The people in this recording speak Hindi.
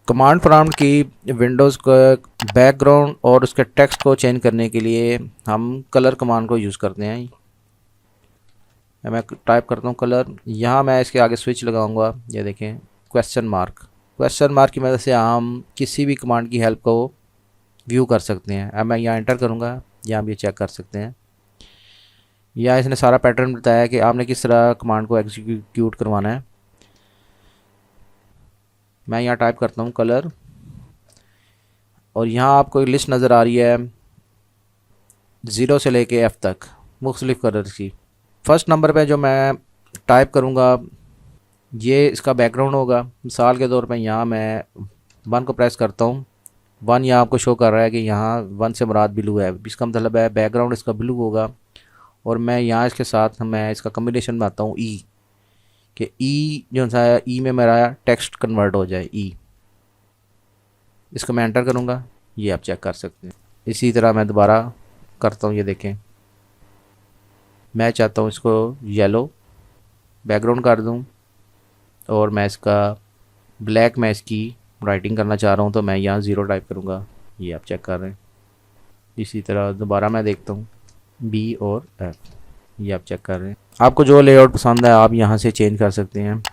कमांड प्रॉम्प्ट की विंडोज़ का बैकग्राउंड और उसके टेक्स्ट को चेंज करने के लिए हम कलर कमांड को यूज़ करते हैं। मैं टाइप करता हूँ कलर, यहाँ मैं इसके आगे स्विच लगाऊंगा। ये देखें क्वेश्चन मार्क की मदद से हम किसी भी कमांड की हेल्प को व्यू कर सकते हैं। अब मैं यहाँ एंटर करूँगा, यहाँ भी चेक कर सकते हैं। यहाँ इसने सारा पैटर्न बताया कि आपने किस तरह कमांड को एग्जीक्यूट करवाना है। मैं यहाँ टाइप करता हूँ कलर, और यहाँ आपको एक लिस्ट नज़र आ रही है 0 से लेके F तक मुख्तलिफ़ कलर की। फर्स्ट नंबर पे जो मैं टाइप करूँगा ये इसका बैकग्राउंड होगा। मिसाल के तौर पे यहाँ मैं 1 को प्रेस करता हूँ। 1 यहाँ आपको शो कर रहा है कि यहाँ 1 से मुराद ब्लू है, इसका मतलब है बैकग्राउंड इसका ब्लू होगा। और मैं यहाँ इसके साथ मैं इसका कम्बिनेशन बनाता हूँ ई, कि ई जो सा है ई में मेरा टेक्स्ट कन्वर्ट हो जाए ई। इसको मैं एंटर करूँगा, ये आप चेक कर सकते हैं। इसी तरह मैं दोबारा करता हूँ, ये देखें। मैं चाहता हूँ इसको येलो बैकग्राउंड कर दूँ, और मैं इसका ब्लैक में इसकी राइटिंग करना चाह रहा हूँ, तो मैं यहाँ 0 टाइप करूँगा, ये आप चेक कर रहे हैं। इसी तरह दोबारा मैं देखता हूँ B और F, ये आप चेक कर रहे हैं। आपको जो लेआउट पसंद है आप यहाँ से चेंज कर सकते हैं।